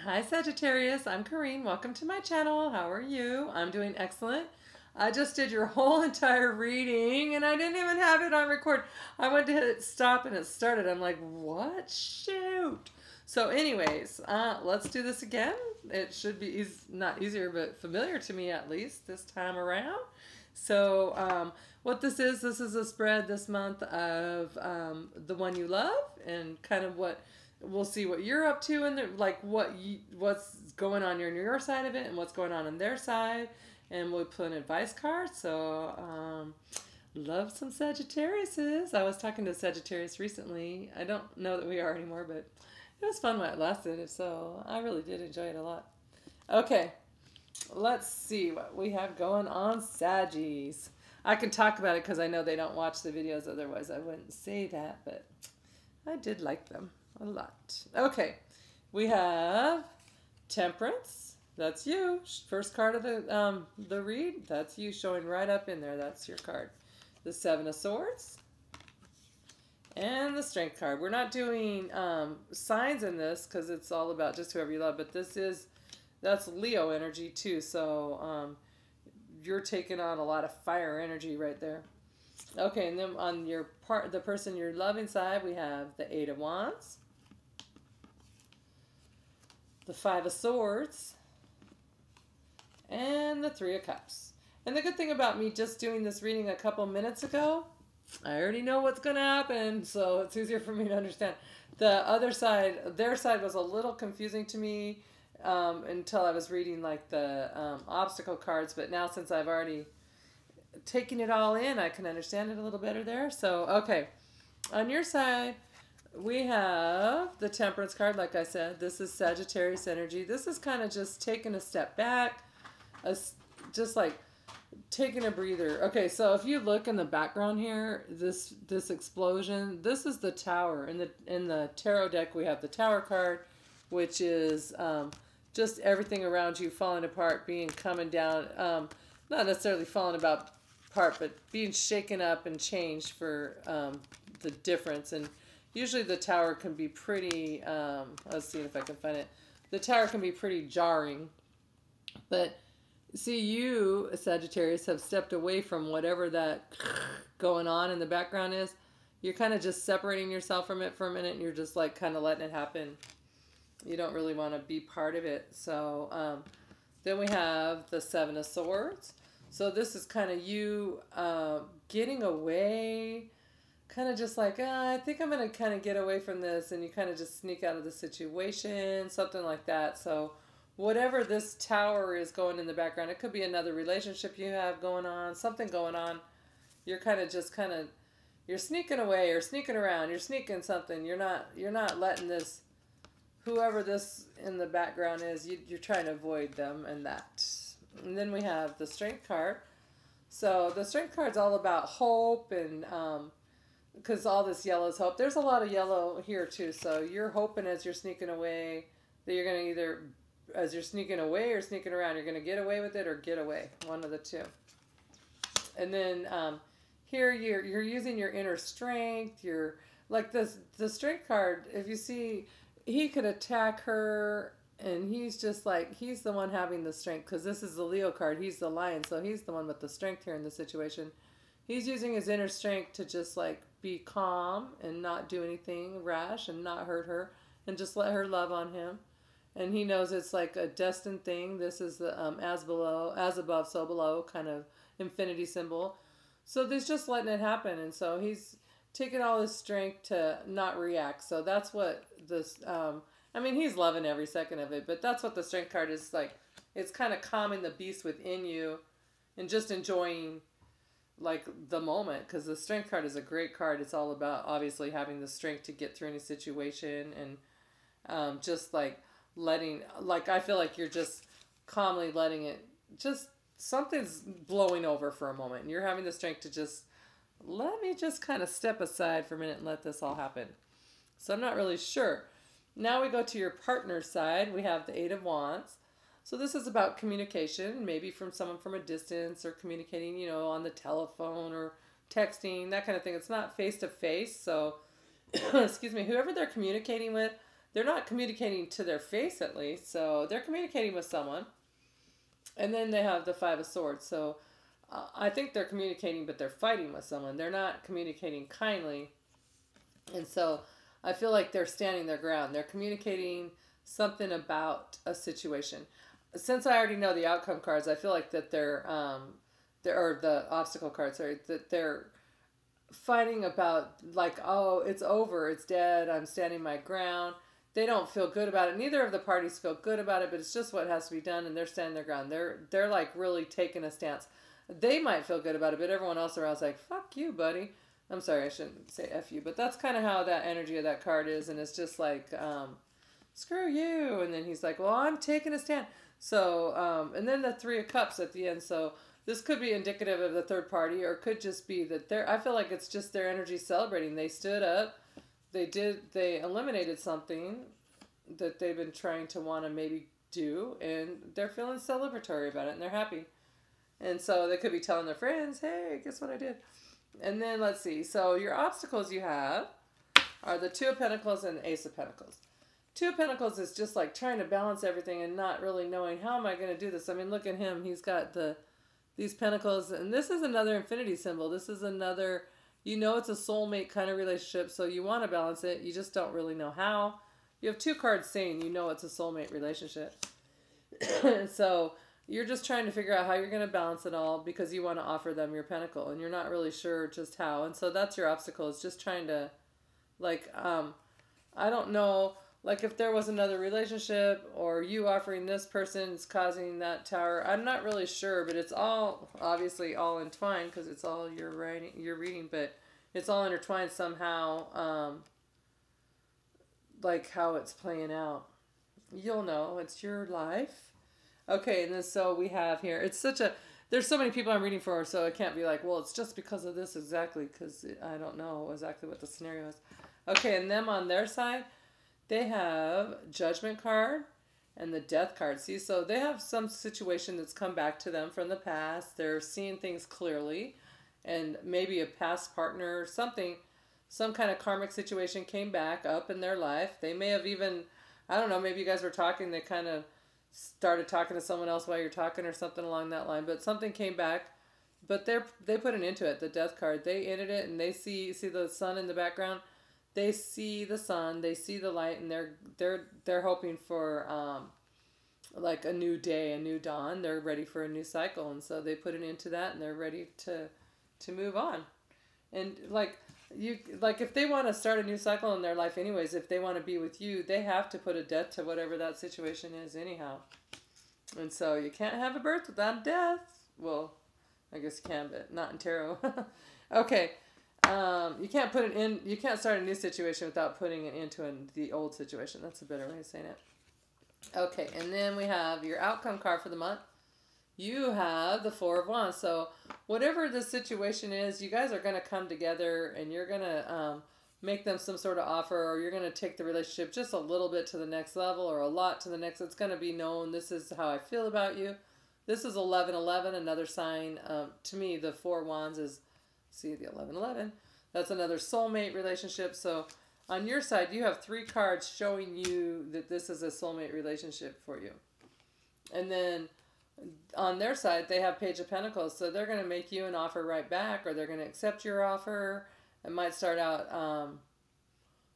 Hi Sagittarius, I'm Karine. Welcome to my channel. How are you? I'm doing excellent. I just did your whole entire reading and I didn't even have it on record. I went to hit stop and it started. I'm like, what? Shoot. So anyways, let's do this again. It should be not easier, but familiar to me at least this time around. So what this is a spread this month of the one you love and kind of what we'll see what you're up to and like what's going on in your side of it and what's going on their side, and we'll put an advice card. So love some Sagittariuses. I was talking to Sagittarius recently. I don't know that we are anymore, but it was fun while it lasted. So I really did enjoy it a lot. Okay, let's see what we have going on, Saggies. I can talk about it because I know they don't watch the videos, otherwise I wouldn't say that, but I did like them a lot. Okay, we have Temperance. That's you. First card of the read. That's you, showing right up in there. That's your card. The Seven of Swords and the Strength card. We're not doing signs in this because it's all about just whoever you love, but that's Leo energy too. So you're taking on a lot of fire energy right there. Okay, and then on the person you're loving side, we have the Eight of Wands, the Five of Swords, and the Three of Cups. And the good thing about me just doing this reading a couple minutes ago, I already know what's going to happen, so it's easier for me to understand. The other side, their side was a little confusing to me until I was reading like the obstacle cards, but now since I've already taken it all in, I can understand it a little better there. So, okay. On your side, we have the Temperance card. Like I said, this is Sagittarius energy. This is kind of just taking a step back, just like taking a breather. Okay, so if you look in the background here, this explosion, this is the Tower. In the tarot deck, we have the Tower card, which is just everything around you falling apart, coming down, not necessarily falling apart, but being shaken up and changed for the difference. And usually the Tower can be pretty, let's see if I can find it. The Tower can be pretty jarring. But see, you, Sagittarius, have stepped away from whatever that going on in the background is. You're kind of just separating yourself from it for a minute, and you're just like kind of letting it happen. You don't really want to be part of it. So then we have the Seven of Swords. So this is kind of you getting away, kind of just like, I think I'm going to kind of get away from this, and you kind of just sneak out of the situation, something like that. So whatever this Tower is going in the background, it could be another relationship you have going on, something going on. You're kind of you're sneaking away or sneaking around. You're sneaking something. You're not letting this, whoever this in the background is, you're trying to avoid them and that. And then we have the Strength card. So the Strength card is all about hope, and because all this yellow is hope. There's a lot of yellow here too. So you're hoping as you're sneaking away that you're going to either, as you're sneaking away or sneaking around, you're going to get away with it or get away. One of the two. And then here you're using your inner strength. You're like the Strength card. If you see, he could attack her, and he's just like, he's the one having the strength, because this is the Leo card. He's the Lion, so he's the one with the strength here in the situation. He's using his inner strength to just like be calm and not do anything rash and not hurt her and just let her love on him. And he knows it's like a destined thing. This is the as above, so below kind of infinity symbol. So there's just letting it happen. And so he's taking all his strength to not react. So that's what this, I mean, he's loving every second of it, but that's what the Strength card is like. It's kind of calming the beast within you and just enjoying like the moment, because the Strength card is a great card. It's all about obviously having the strength to get through any situation, and just like letting, like, I feel like you're just calmly letting it, just something's blowing over for a moment, and you're having the strength to just let me just kind of step aside for a minute and let this all happen. So I'm not really sure. Now we go to your partner's side. We have the Eight of Wands. So this is about communication, maybe from someone from a distance, or communicating, you know, on the telephone or texting, that kind of thing. It's not face to face. So, excuse me, whoever they're communicating with, they're not communicating to their face at least. So they're communicating with someone. And then they have the Five of Swords. So I think they're communicating, but they're fighting with someone. They're not communicating kindly. And so I feel like they're standing their ground. They're communicating something about a situation. Since I already know the outcome cards, I feel like that they're or the obstacle cards, sorry, that they're fighting about like, oh, it's over, it's dead, I'm standing my ground. They don't feel good about it. Neither of the parties feel good about it, but it's just what has to be done, and they're standing their ground. They're like really taking a stance. They might feel good about it, but everyone else around is like, fuck you, buddy. I'm sorry, I shouldn't say F you, but that's kind of how that energy of that card is, and it's just like, screw you. And then he's like, well, I'm taking a stand. So, and then the Three of Cups at the end. So this could be indicative of the third party, or could just be that I feel like it's just their energy celebrating. They stood up, they eliminated something that they've been trying to want to maybe do, and they're feeling celebratory about it, and they're happy. And so they could be telling their friends, hey, guess what I did? And then let's see. So your obstacles you have are the Two of Pentacles and the Ace of Pentacles. Two of Pentacles is just like trying to balance everything and not really knowing, how am I going to do this? I mean, look at him. He's got these pentacles, and this is another infinity symbol. This is another, it's a soulmate kind of relationship, so you want to balance it. You just don't really know how. You have two cards saying it's a soulmate relationship. So you're just trying to figure out how you're going to balance it all, because you want to offer them your pentacle, and you're not really sure just how. And so that's your obstacle, is just trying to, like, I don't know, like if there was another relationship, or you offering this person is causing that tower. I'm not really sure, but it's all obviously all entwined, because it's all you're reading, but it's all intertwined somehow, like how it's playing out. You'll know, it's your life. Okay, and then so we have here, there's so many people I'm reading for, so it can't be like, well, it's just because of this exactly, because I don't know exactly what the scenario is. Okay, and them on their side, they have Judgment card and the Death card. See, so they have some situation that's come back to them from the past. They're seeing things clearly, and maybe a past partner or something, some kind of karmic situation came back up in their life. They may have even, I don't know, maybe you guys were talking, they kind of started talking to someone else while you're talking or something along that line, but something came back, but they put an end to it. The Death card, they ended it, and they see the sun in the background. They see the sun, they see the light, and they're hoping for like a new day, a new dawn. They're ready for a new cycle, and so they put an end to that, and they're ready to move on. And like if they want to start a new cycle in their life anyways, if they want to be with you, they have to put a death to whatever that situation is anyhow. And so you can't have a birth without death. Well, I guess you can, but not in tarot. Okay. You can't you can't start a new situation without putting an end to the old situation. That's a better way of saying it. Okay, and then we have your outcome card for the month. You have the Four of Wands. So whatever the situation is, you guys are going to come together, and you're going to make them some sort of offer, or you're going to take the relationship just a little bit to the next level, or a lot to the next. It's going to be known, this is how I feel about you. This is 11-11, another sign. To me, the Four of Wands is, see the 11-11. That's another soulmate relationship. So on your side, you have 3 cards showing you that this is a soulmate relationship for you. And then on their side, they have Page of Pentacles. So they're going to make you an offer right back, or they're going to accept your offer. It might start out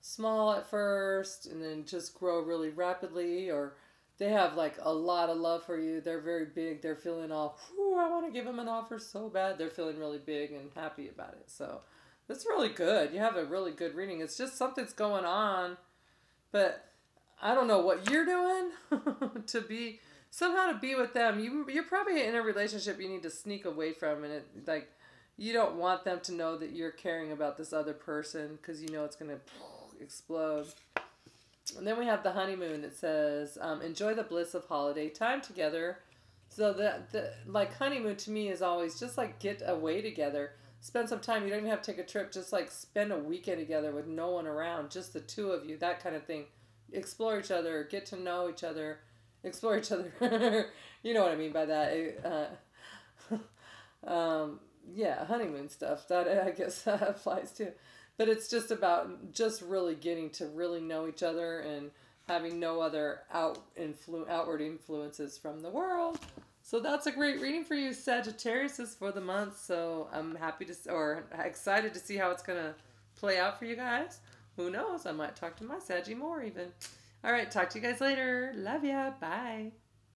small at first and then just grow really rapidly, or they have like a lot of love for you. They're very big. They're feeling all, I want to give them an offer so bad. They're feeling really big and happy about it. So that's really good. You have a really good reading. It's just something's going on, but I don't know what you're doing to be with them. You're probably in a relationship you need to sneak away from, and you don't want them to know that you're caring about this other person, because you know it's going to explode. And then we have the honeymoon. It says, enjoy the bliss of holiday time together. So the honeymoon to me is always just like get away together. Spend some time. You don't even have to take a trip. Just like spend a weekend together with no one around. Just the two of you. That kind of thing. Explore each other. Get to know each other. Explore each other. You know what I mean by that. Yeah, honeymoon stuff. That I guess that applies too. But it's just about just really getting to really know each other and having no other outward influences from the world. So that's a great reading for you, Sagittarius, for the month. So I'm excited to see how it's going to play out for you guys. Who knows? I might talk to my Saggy more even. All right, talk to you guys later. Love ya. Bye.